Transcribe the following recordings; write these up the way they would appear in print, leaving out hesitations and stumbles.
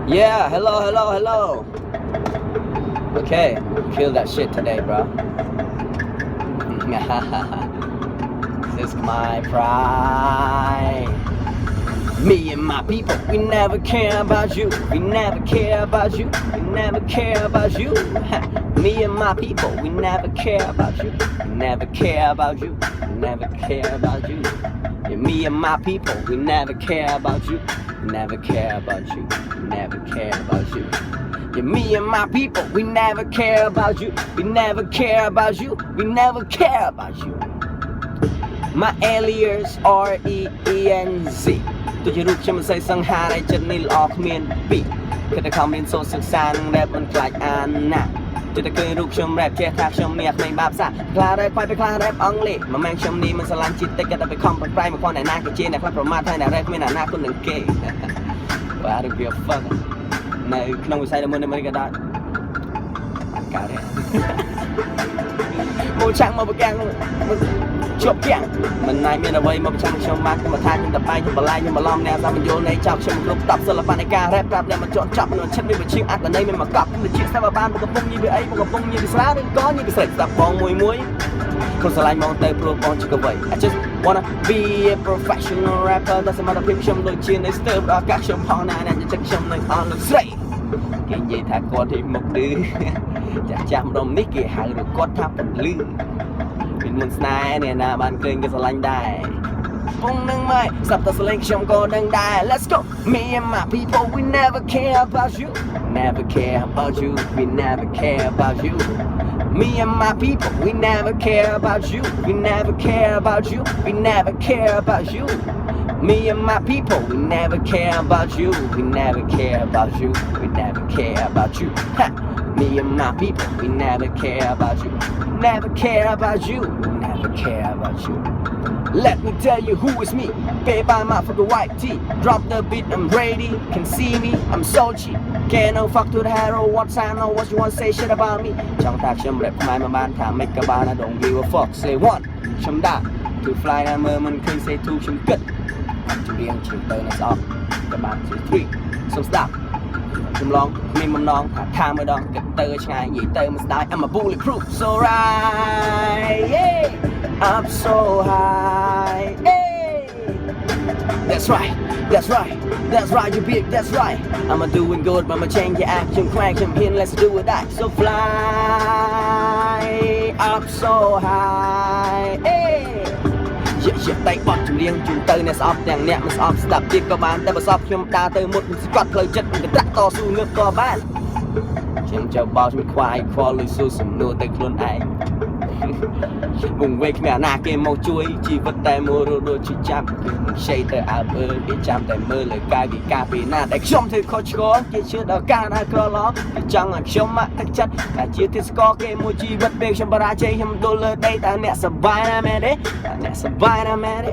Yeah, hello. Okay, kill that shit today, bro. This is my pride. Me and my people, we never care about you. We never care about you. We never care about you. Me and my people, we never care about you. We never care about you. We never care about you. Yeah, me and my people, we never care about you. We never care about you. We never care about you. Yeah, me and my people, we never care about you. We never care about you. We never care about you. My alias REENZ ទោះជារូបខ្ញុំមិនសូវសង្ហាតែចិត្តនេះល្អគ្មានពីគិតតែខំរៀនសូត្រសិក្សានឹងរ៉េបមិនខ្លាចអានណាចិត្តតែឃើញរូបខ្ញុំរ៉េបចេះថាខ្ញុំនេះក្មេងបាបសាខ្លារ៉េបខ្វាយទៅខ្លារ៉េបអង់គ្លេសមិនមែនខ្ញុំនេះមិនស្រឡាញ់ជាតិតិចក៏តែไปខំប្រែមកគាត់អ្នកណាក៏ជាអ្នកខ្លះប្រមាថថាអ្នករ៉េបគ្មានអនាគតនឹងគេបាទ give a fuck នៅក្នុងវិស័យដែលមុននេះក៏ដែរកើតទេមកឆាំងមកប្រកាំងជាប់គាំងមិនណៃមានអ្វីមកប្រចាំខ្ញុំបានខ្ញុំថាខ្ញុំតបែកខ្ញុំបលែងខ្ញុំបឡំអ្នកសាប់បញ្យល់នៃចោលខ្ញុំគ្រប់តបសិល្បៈនៃការរ៉េបប្រាប់អ្នកមកជាប់ចាប់នឹងឈិតមានវិជាអត្តន័យមានមកកប់វិជាស្ដាប់បានមកកំពុងញីវាអីមកកំពុងញីវាស្រាឬក៏ញីវាស្រេចស្ដាប់បងមួយខ្ញុំស្រឡាញ់មកទៅព្រោះបងជាកវី I just wanna be a professional rapper តែសមត្ថភាពខ្ញុំដូចជានៅស្ទើរដល់កាសខ្ញុំផងណាអ្នកចិត្តខ្ញុំនៅអស់លោកស្រីគេនិយាយថាគាត់ទីមុខឌឺចាស់ម្ដុំនេះគេហៅគាត់ថាពលឺពីមុនស្នេហ៍អ្នកណាបានឃើញគេស្រឡាញ់ដែរពងនឹងមកស្ដាប់តែស្រឡាញ់ខ្ញុំក៏ដឹងដែរ Let's go me and my people we never care about you never care about you we never care about you me and my people we never care about you we never care about you we never care about you me and my people we never care about you we never care about you we never care about you ha. Me and my people, we never care about you. Never care about you. Never care about you. Let me tell you who is me. Paid by my fucking white tee. Drop the beat, I'm ready. Can see me, I'm so cheap. Can't no fuck to the hero. What I know what you want say shit about me. Trong takខ្ញុំ rap ខ្មែរមកបានថា make ក៏បាន I don't give a fuck. Say one ខ្ញុំដាក់ to fly ណាមើលមិនឃើញ say two ខ្ញុំគិតជំរៀងជឿទៅនៅស្អប់ក៏បាន say three សូមស្ដាប់ខ្ញុំឡងមានបំណងថាមួយដងគិតទៅឆ្ងាយនិយាយទៅមិនស្ដាយ I'm a bulletproof so right yeah I'm so high hey that's right that's right you big that's right I'm a doing good but I'ma change your action crank him in let's do it that so fly up so high heyជាតែបត់ចម្រៀងជូនទៅអ្នកស្អប់ទាំងអ្នកមិនស្អប់ស្ដាប់ទៀតក៏បានតែបើស្អប់ខ្ញុំដើរទៅមុខស្កត់ផ្លូវចិត្តមិនក្រាក់តស៊ូងើបក៏បានខ្ញុំចៅបោខ្ញុំខ្វាយខ្វល់លុយស៊ូសំណួរទៅខ្លួនឯងវងវែងគ្មានអាណាគេមកជួយជីវិតតែមករស់ដូចជាចាប់ខ្ចីទៅអើពើគេចាំតែមើលលើកាយវិការពីណាដែលខ្ញុំធ្វើខុសឆ្គងគេជឿដល់ការណាក្រឡងគេចង់ឲ្យខ្ញុំមកទឹកចិត្តតែជាទីស្គរគេមួយជីវិតពេលខ្ញុំបរាជ័យខ្ញុំដុលលើដីតែអ្នកសប្បាយណាស់មែនទេអ្នកសប្បាយណាស់មែនទេ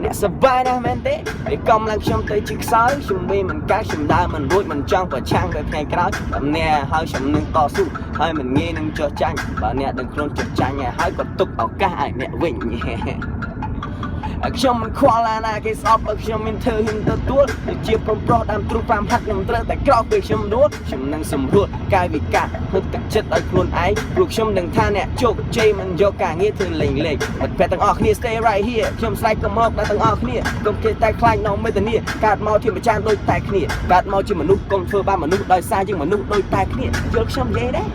អ្នកសប្បាយណាស់មែនទេពេលកំឡើងខ្ញុំទៅជាខ្សោយខ្ញុំវិញមិនកាច់ខ្ញុំដើរមិនរួចមិនចង់ប្រឆាំងទៅថ្ងៃក្រោយតែអ្នកហើយខ្ញុំនឹងតស៊ូហើយមិនងាយនឹងចោះចាញ់បើអ្នកដឹងខ្លួនចោះចាញ់ហើយក៏ទុកឱកាសឲ្យអ្នកវិញខ្ញុំមិនខ្វល់អាណាគេស្អប់បើខ្ញុំមានធ្វើហ៊ានទទួលជាប្រុសដើមទ្រូ5ហាត់ខ្ញុំត្រូវតែក្រោកពេលខ្ញុំដួលខ្ញុំនឹងសម្រួលកាយវិការហឹកទឹកចិត្តឲ្យខ្លួនឯងព្រោះខ្ញុំដឹងថាអ្នកជោគជ័យមិនយកការងារធ្វើលេងមិត្តភក្តិទាំងអស់គ្នា stay right here ខ្ញុំស្រែកទៅមកដល់ទាំងអស់គ្នាកុំគេតែខ្លាចនាំមេត្តានីកើតមកជាម្ចាស់ដូចតែគ្នាកើតមកជាមនុស្សកុំធ្វើបានមនុស្សដោយសារយើងមនុស្សដូចតែគ្នាយល់ខ្ញុំនិយាយដែរ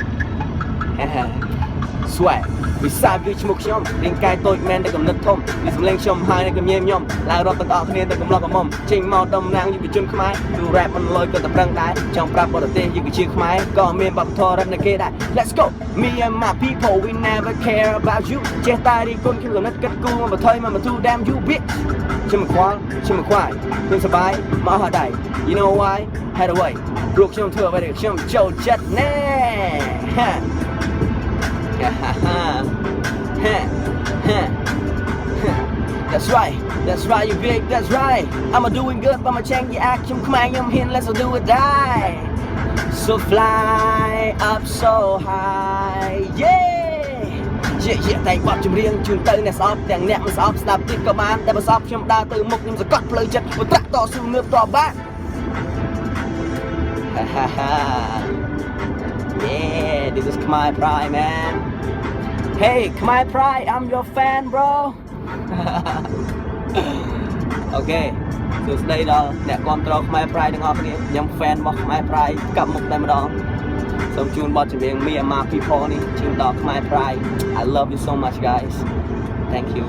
ស្វែវិសាគឺឈ្មោះខ្ញុំរាងកាយតូចមែនតែកំណត់ធំវាសម្លេងខ្ញុំហើយនឹងគំញែមខ្ញុំឡើងរត់ទាំងអស់គ្នាទៅកំឡុកកំមុំចេញមកតំណាងយុវជនខ្មែរគឺ rap មិនលយក៏តែប្រឹងដែរចង់ប្រាប់បរទេសយើងគឺជាខ្មែរក៏មានបទធម៌រត់នៅគេដែរ Let's go me and my people we never care about you ចេះតែរីគុណខ្ញុំកំណត់គិតគូមកបន្ថយមក too damn you bitch ខ្ញុំខ្វល់ខ្ញុំខ្វាយខ្ញុំសប្បាយមកអត់ដែរ you know why ហេតុអ្វីព្រោះខ្ញុំធ្វើអ្វីដែលខ្ញុំចូលចិត្តណែ That's right, you big, that's right. I'm doing good, but I'ma change your act. I'm here, let's do it, die. So fly up so high, yeah. តែបត់ចម្រៀងជូនទៅអ្នកស្អប់ទាំងអ្នកមិនស្អប់ស្ដាប់ទៀតក៏បានតែបើស្អប់ខ្ញុំដើរទៅមុខខ្ញុំសកត់ផ្លូវចិត្តព្រោះត្រាក់តស៊ូងើបតបាន Yeah, this is Khmer Pride, man. Hey, Khmer Pride, I'm your fan, bro. Okay, សួស្តីដល់អ្នកគាំទ្រ Khmer Pride ទាំងអស់គ្នាខ្ញុំ fan របស់ Khmer Pride កាប់មុខតែម្ដងសូមជូនបទចម្រៀង Me and My People នេះជូនដល់ Khmer Pride. I love you so much, guys. Thank you.